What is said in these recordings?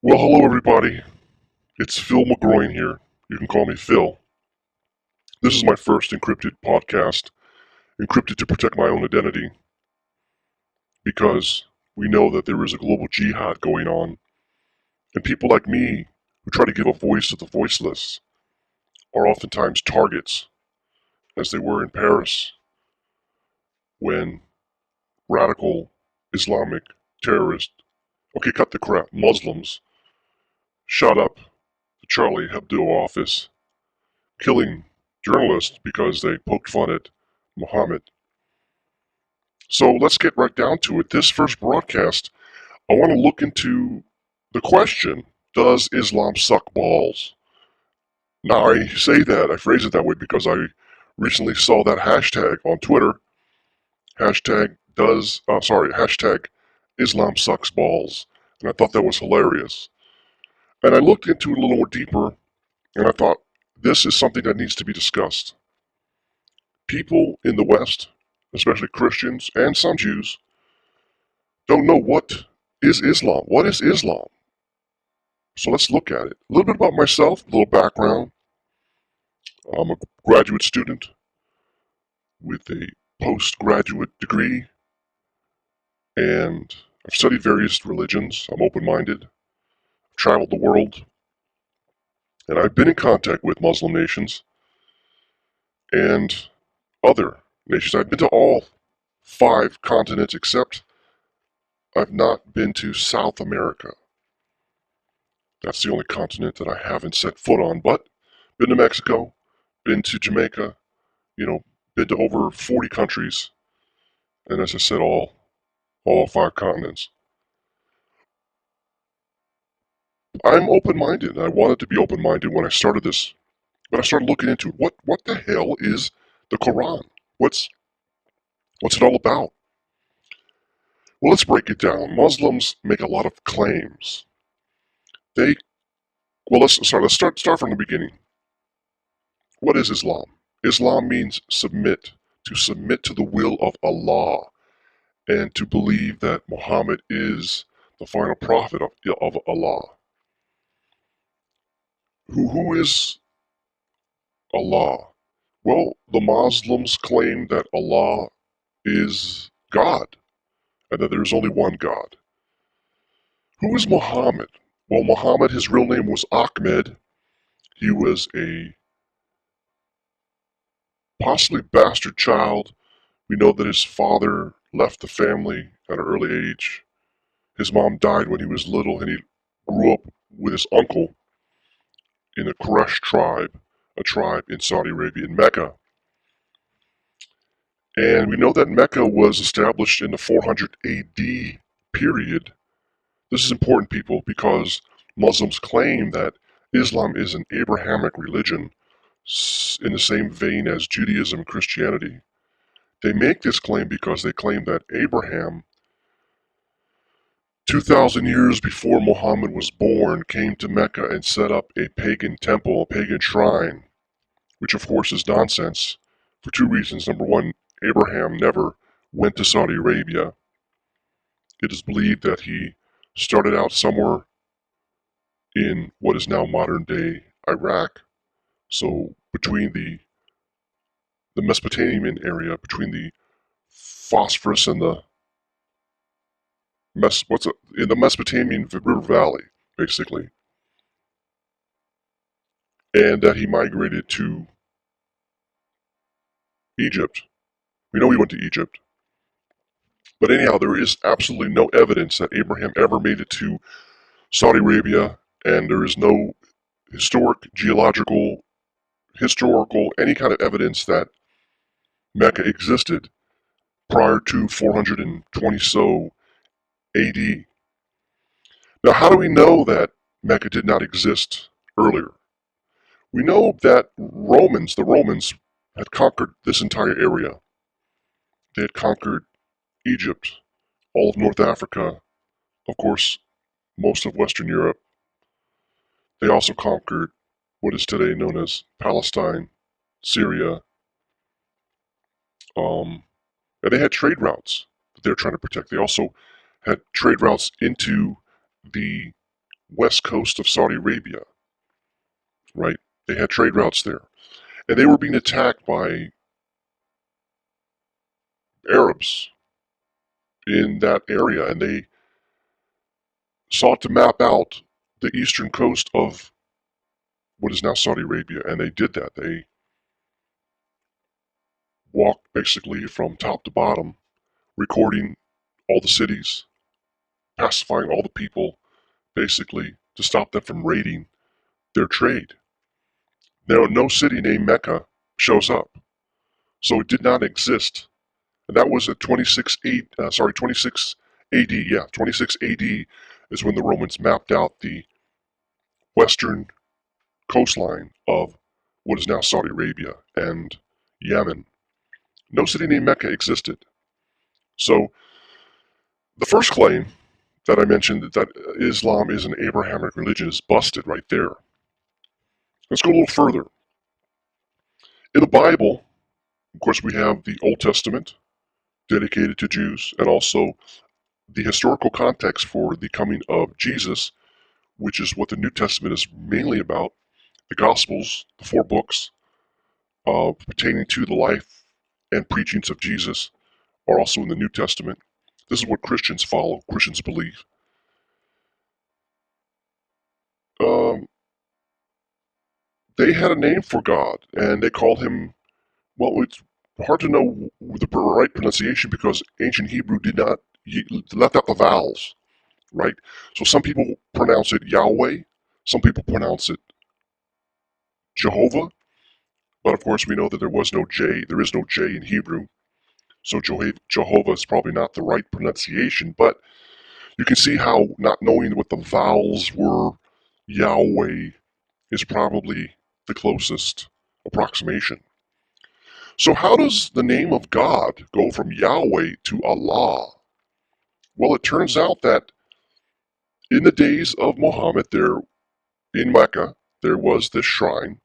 Well, hello everybody. It's Phil McGroin here. You can call me Phil. This is my first encrypted podcast, encrypted to protect my own identity, because we know that there is a global jihad going on, and people like me who try to give a voice to the voiceless are oftentimes targets, as they were in Paris when radical Islamic terrorists, okay, cut the crap, Muslims, shot up the Charlie Hebdo office, killing journalists because they poked fun at Muhammad. So let's get right down to it. This first broadcast, I want to look into the question, does Islam suck balls? Now I say that, I phrase it that way because I recently saw that hashtag on Twitter, hashtag Islam sucks balls, and I thought that was hilarious. And I looked into it a little more deeper, and I thought, this is something that needs to be discussed. People in the West, especially Christians and some Jews, don't know what is Islam. What is Islam? So let's look at it. A little bit about myself, a little background. I'm a graduate student with a postgraduate degree, and I've studied various religions. I'm open-minded. I've traveled the world, and I've been in contact with Muslim nations and other nations. I've been to all 5 continents, except I've not been to South America. That's the only continent that I haven't set foot on, but been to Mexico, been to Jamaica, been to over 40 countries, and as I said, all 5 continents. I'm open-minded. I wanted to be open-minded when I started this, but I started looking into it. What the hell is the Koran? What's it all about? Well, let's break it down. Muslims make a lot of claims. Let's start from the beginning. What is Islam? Islam means submit, to submit to the will of Allah, and to believe that Muhammad is the final prophet of Allah. Who is Allah? Well, the Muslims claim that Allah is God, and that there is only one God. Who is Muhammad? Well, Muhammad, his real name was Ahmed. He was a possibly bastard child. We know that his father left the family at an early age. His mom died when he was little, and he grew up with his uncle in the Quraysh tribe, a tribe in Saudi Arabia, in Mecca. And we know that Mecca was established in the 400 AD period. This is important, people, because Muslims claim that Islam is an Abrahamic religion in the same vein as Judaism and Christianity. They make this claim because they claim that Abraham, 2,000 years before Muhammad was born, came to Mecca and set up a pagan temple, a pagan shrine, which of course is nonsense for 2 reasons. Number one, Abraham never went to Saudi Arabia. It is believed that he started out somewhere in what is now modern-day Iraq. So between the Mesopotamian area, between the Phosphorus and the in the Mesopotamian River Valley, basically, and that he migrated to Egypt. We know he went to Egypt. But anyhow, there is absolutely no evidence that Abraham ever made it to Saudi Arabia, and there is no historical, any kind of evidence that Mecca existed prior to 420 so AD. Now, how do we know that Mecca did not exist earlier? We know that the Romans, had conquered this entire area. They had conquered Egypt, all of North Africa, of course, most of Western Europe. They also conquered what is today known as Palestine, Syria, and they had trade routes that they were trying to protect. They also had trade routes into the west coast of Saudi Arabia, right? They had trade routes there. And they were being attacked by Arabs in that area, and they sought to map out the eastern coast of what is now Saudi Arabia, and they did that. They walked basically from top to bottom, recording all the cities, pacifying all the people, basically to stop them from raiding their trade. Now, no city named Mecca shows up, so it did not exist. And that was at 26 AD. Yeah, 26 AD is when the Romans mapped out the western coastline of what is now Saudi Arabia and Yemen. No city named Mecca existed. So the first claim that I mentioned, that Islam is an Abrahamic religion, is busted right there. Let's go a little further. In the Bible, of course, we have the Old Testament dedicated to Jews, and also the historical context for the coming of Jesus, which is what the New Testament is mainly about. The Gospels, the 4 books pertaining to the life and preachings of Jesus, are also in the New Testament. This is what Christians follow, Christians believe. They had a name for God, and they called him, well, it's hard to know the right pronunciation because ancient Hebrew did not left out the vowels, right? So some people pronounce it Yahweh, some people pronounce it Jehovah, but of course we know that there is no J in Hebrew, so Jehovah is probably not the right pronunciation, but you can see how not knowing what the vowels were, Yahweh is probably the closest approximation. So how does the name of God go from Yahweh to Allah? Well, it turns out that in the days of Muhammad, in Mecca, there was this shrine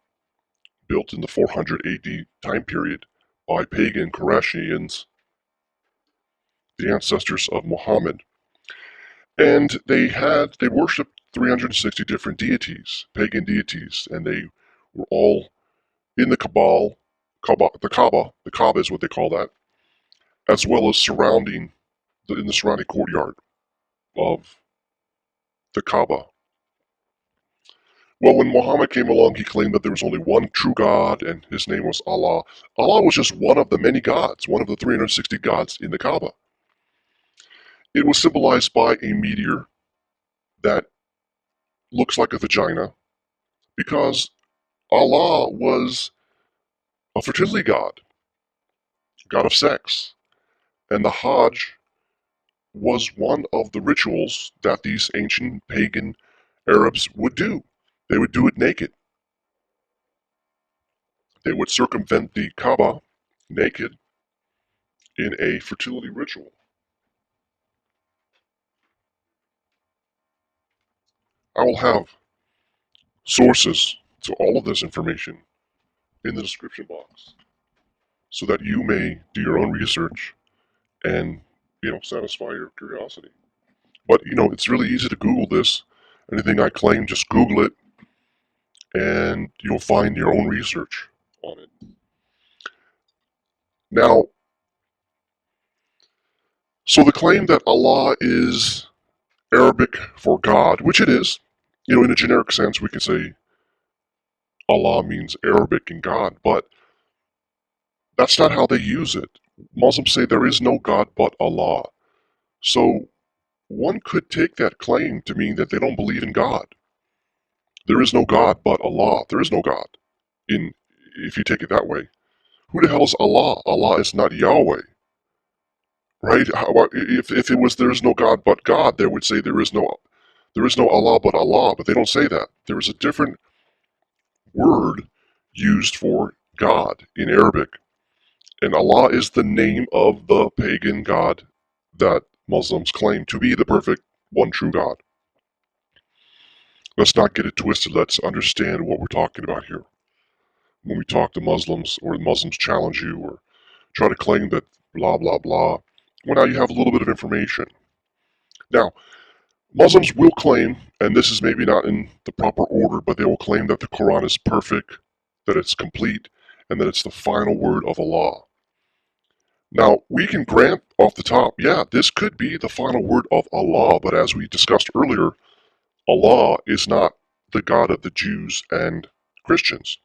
built in the 400 AD time period by pagan Qurayshiyans, the ancestors of Muhammad. And they worshipped 360 different deities, pagan deities, and they were all in the the Kaaba is what they call that, as well as in the surrounding courtyard of the Kaaba. Well, when Muhammad came along, he claimed that there was only one true God, and his name was Allah. Allah was just one of the many gods, one of the 360 gods in the Kaaba. It was symbolized by a meteor that looks like a vagina, because Allah was a fertility god, god of sex, and the Hajj was one of the rituals that these ancient pagan Arabs would do. They would do it naked. They would circumvent the Kaaba naked in a fertility ritual. I will have sources to all of this information in the description box so that you may do your own research and, satisfy your curiosity. But, it's really easy to Google this. Anything I claim, just Google it and you'll find your own research on it. Now, so the claim that Allah is Arabic for God, which it is, in a generic sense, we can say Allah means Arabic in God, but that's not how they use it. Muslims say there is no God but Allah. So one could take that claim to mean that they don't believe in God. There is no God but Allah. There is no God, if you take it that way. Who the hell is Allah? Allah is not Yahweh. Right? If it was there is no God but God, they would say there is no Allah but Allah, but they don't say that. There is a different word used for God in Arabic, and Allah is the name of the pagan God that Muslims claim to be the perfect one true God. Let's not get it twisted. Let's understand what we're talking about here. When we talk to Muslims, or Muslims challenge you, or try to claim that blah, blah, blah, well, now you have a little bit of information. Now, Muslims will claim, and this is maybe not in the proper order, but they will claim that the Quran is perfect, that it's complete, and that it's the final word of Allah. Now, we can grant off the top, yeah, this could be the final word of Allah, but as we discussed earlier, Allah is not the God of the Jews and Christians.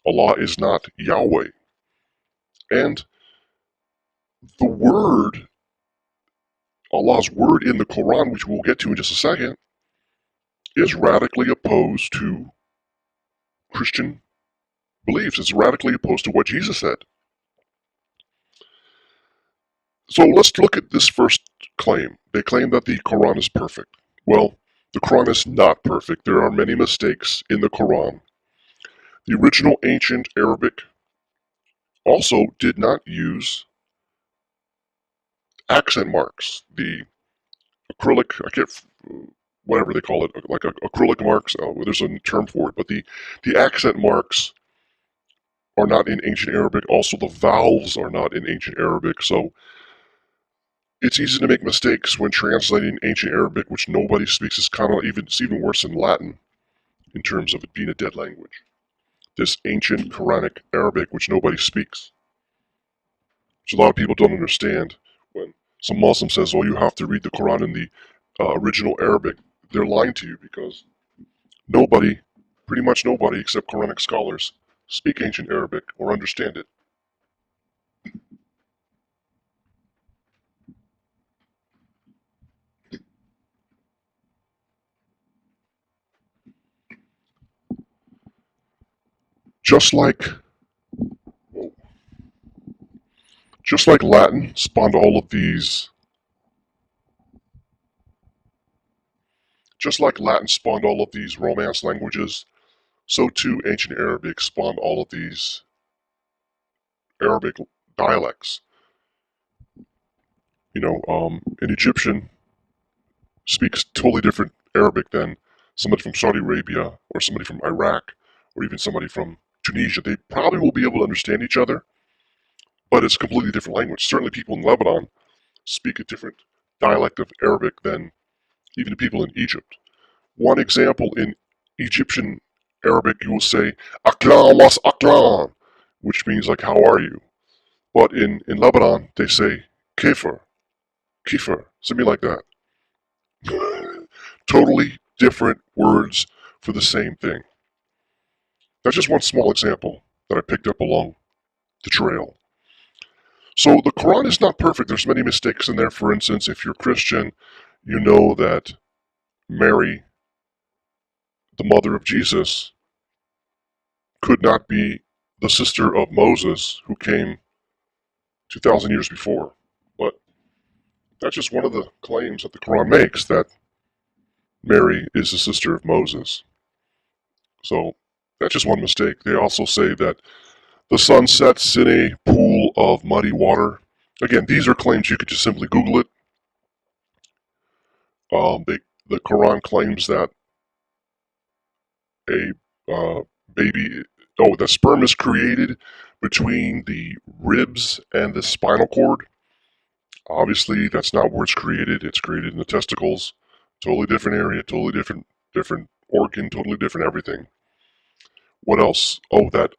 Allah is not Yahweh. And the word, Allah's word in the Quran, which we'll get to in just a second, is radically opposed to Christian beliefs. It's radically opposed to what Jesus said. So let's look at this first claim. They claim that the Quran is perfect. Well, the Quran is not perfect. There are many mistakes in the Quran. The original ancient Arabic also did not use accent marks. The acrylic, whatever they call it, like acrylic marks, there's a term for it, but the accent marks are not in ancient Arabic. Also, the vowels are not in ancient Arabic. So it's easy to make mistakes when translating ancient Arabic, which nobody speaks. It's even worse than Latin in terms of it being a dead language. This ancient Quranic Arabic, which nobody speaks, which a lot of people don't understand. When some Muslim says, "Oh, you have to read the Quran in the original Arabic," they're lying to you because nobody, pretty much nobody, except Quranic scholars, speak ancient Arabic or understand it. Just like Latin spawned all of these, Romance languages, so too ancient Arabic spawned all of these Arabic dialects. An Egyptian speaks totally different Arabic than somebody from Saudi Arabia or somebody from Iraq or even somebody from Tunisia. They probably will be able to understand each other, but it's a completely different language. Certainly people in Lebanon speak a different dialect of Arabic than even the people in Egypt. One example, in Egyptian Arabic, you will say, Aklan was Aklan, which means like, how are you? But in Lebanon, they say, Kifr, Kifr, something like that. Totally different words for the same thing. That's just one small example that I picked up along the trail. So the Quran is not perfect. There's many mistakes in there. For instance, if you're Christian, you know that Mary, the mother of Jesus, could not be the sister of Moses who came 2,000 years before. But that's just one of the claims that the Quran makes, that Mary is the sister of Moses. So that's just one mistake. They also say that the sun sets in a pool of muddy water. Again, these are claims you could just simply Google it. The Quran claims that a that sperm is created between the ribs and the spinal cord. Obviously, that's not where it's created. It's created in the testicles. Totally different area, totally different organ, totally different everything. What else? Oh, that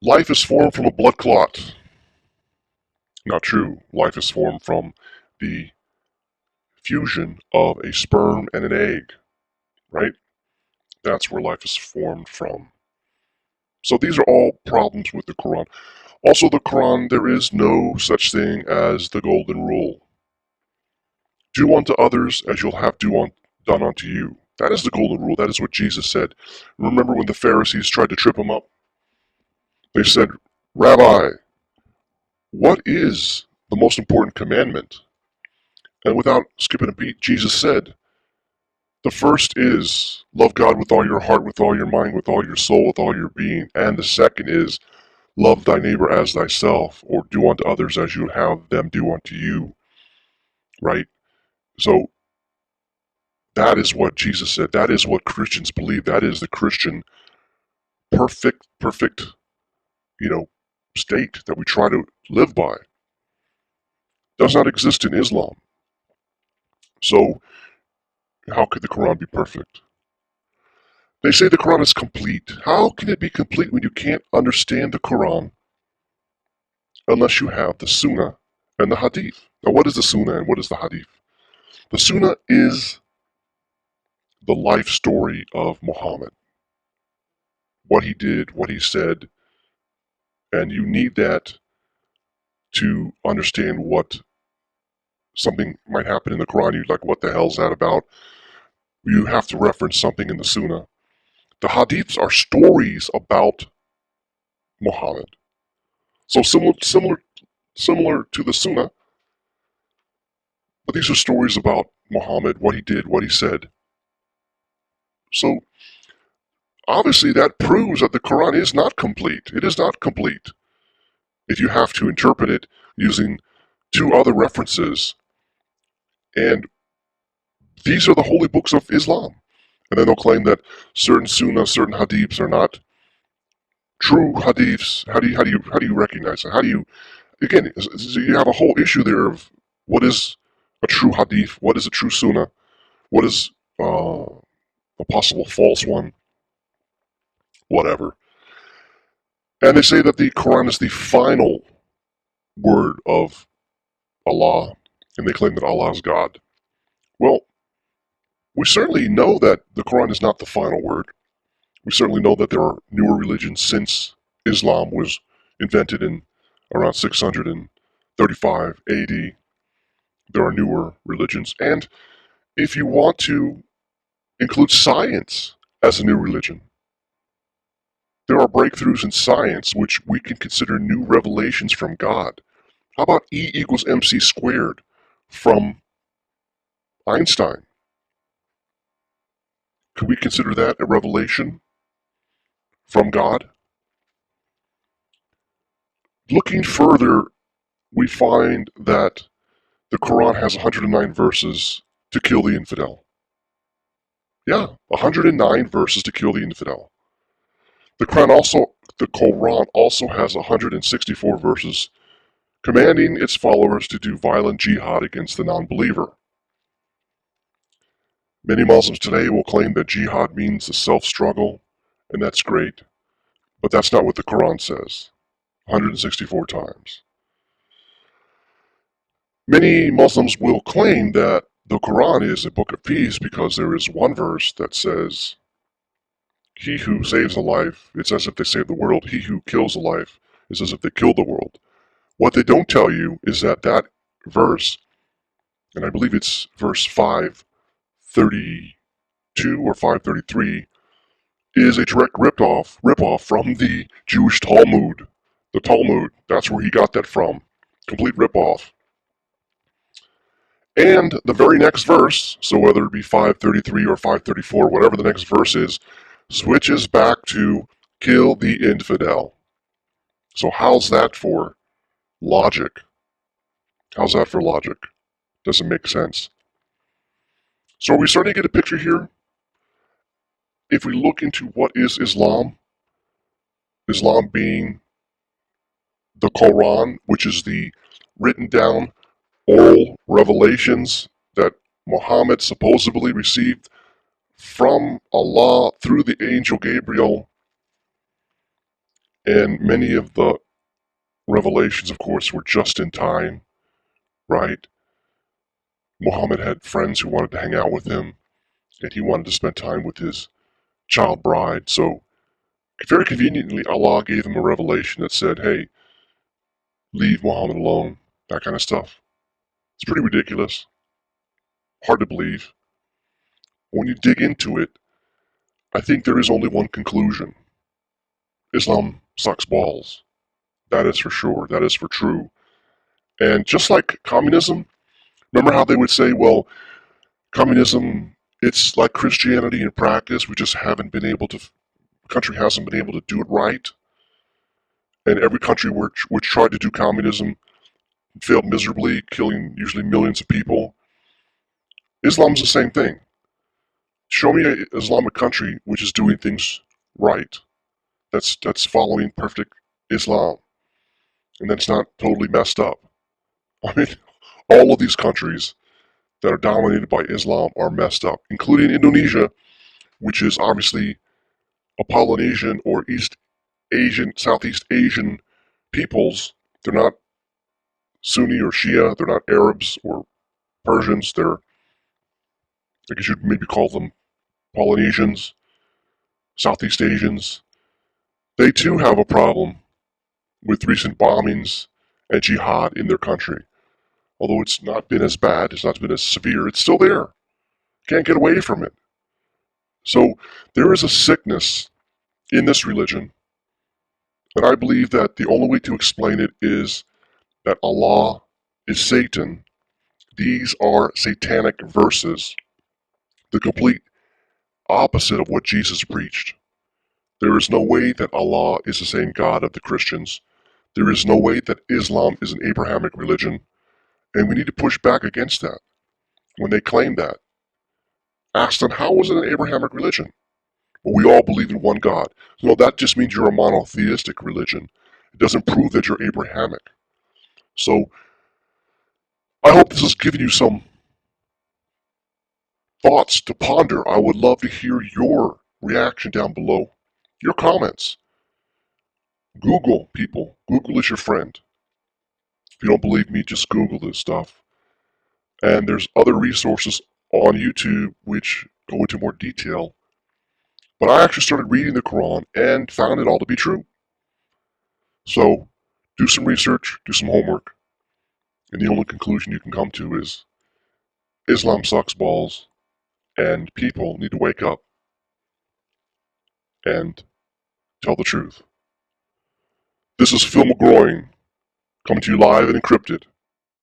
life is formed from a blood clot. Not true. Life is formed from the fusion of a sperm and an egg, right? That's where life is formed from. So these are all problems with the Quran. Also, the Quran, there is no such thing as the golden rule. Do unto others as you'll have done unto you. That is the golden rule. That is what Jesus said. Remember when the Pharisees tried to trip him up? They said, Rabbi, what is the most important commandment? And without skipping a beat, Jesus said, the first is love God with all your heart, with all your mind, with all your soul, with all your being. And the second is love thy neighbor as thyself, or do unto others as you would have them do unto you. Right? So that is what Jesus said. That is what Christians believe. That is the Christian perfect, state that we try to live by. Does not exist in Islam. So how could the Quran be perfect? They say the Quran is complete. How can it be complete when you can't understand the Quran unless you have the Sunnah and the Hadith? Now, what is the Sunnah and what is the Hadith? The Sunnah is the life story of Muhammad, what he did, what he said, and you need that to understand what something might happen in the Quran. You're like, what the hell is that about? You have to reference something in the Sunnah. The Hadiths are stories about Muhammad. So similar to the Sunnah, but these are stories about Muhammad, what he did, what he said. So obviously that proves that the Quran is not complete. It is not complete if you have to interpret it using two other references. And these are the holy books of Islam. And then they'll claim that certain Sunnah, certain Hadiths are not true Hadiths. How do you recognize that? How do you, again, you have a whole issue there of what is a true Hadith, what is a true Sunnah, what is a possible false one, whatever. And they say that the Quran is the final word of Allah, and they claim that Allah is God. Well, we certainly know that the Quran is not the final word. We certainly know that there are newer religions since Islam was invented in around 635 AD. There are newer religions. And if you want to include science as a new religion, there are breakthroughs in science which we can consider new revelations from God. How about E equals MC squared from Einstein? Could we consider that a revelation from God? Looking further, we find that the Quran has 109 verses to kill the infidel. Yeah, 109 verses to kill the infidel. The Quran also has 164 verses commanding its followers to do violent jihad against the non-believer. Many Muslims today will claim that jihad means the self-struggle, and that's great, but that's not what the Quran says. 164 times. Many Muslims will claim that the Quran is a book of peace because there is one verse that says, he who saves a life, it's as if they save the world. He who kills a life, it's as if they kill the world. What they don't tell you is that that verse, and I believe it's verse 532 or 533, is a direct rip-off from the Jewish Talmud. The Talmud, that's where he got that from. Complete rip-off. And the very next verse, so whether it be 533 or 534, whatever the next verse is, switches back to kill the infidel. So how's that for logic? How's that for logic? Doesn't make sense. So are we starting to get a picture here? If we look into what is Islam, Islam being the Koran, which is the written down oral revelations that Muhammad supposedly received from Allah through the angel Gabriel, and many of the revelations, of course, were just in time, right? Muhammad had friends who wanted to hang out with him, and he wanted to spend time with his child bride. So, very conveniently, Allah gave him a revelation that said, hey, leave Muhammad alone, that kind of stuff. It's pretty ridiculous. Hard to believe. When you dig into it, I think there is only one conclusion. Islam sucks balls. That is for sure. That is for true. And just like communism, remember how they would say, well, communism, it's like Christianity in practice. We just haven't been able to, the country hasn't been able to do it right. And every country which tried to do communism failed miserably, killing usually millions of people. Islam's the same thing. Show me an Islamic country which is doing things right. That's following perfect Islam. And that's not totally messed up. I mean, all of these countries, that are dominated by Islam are messed up, including Indonesia, which is obviously a Polynesian or East Asian, Southeast Asian peoples. They're not Sunni or Shia. They're not Arabs or Persians. They're, I guess you'd maybe call them Polynesians, Southeast Asians. They too have a problem with recent bombings and jihad in their country. Although it's not been as bad, it's not been as severe, it's still there. Can't get away from it. So there is a sickness in this religion, and I believe that the only way to explain it is that Allah is Satan. These are satanic verses, the complete opposite of what Jesus preached. There is no way that Allah is the same God of the Christians. There is no way that Islam is an Abrahamic religion, and we need to push back against that. When they claim that, ask them, how is it an Abrahamic religion? Well, we all believe in one God. No, that just means you're a monotheistic religion. It doesn't prove that you're Abrahamic. So I hope this has given you some thoughts to ponder. I would love to hear your reaction down below, your comments. Google, people. Google is your friend. If you don't believe me, just Google this stuff. And there's other resources on YouTube which go into more detail. But I actually started reading the Quran and found it all to be true. So do some research, do some homework, and the only conclusion you can come to is Islam sucks balls, and people need to wake up and tell the truth. This is Phil McGroin, coming to you live and encrypted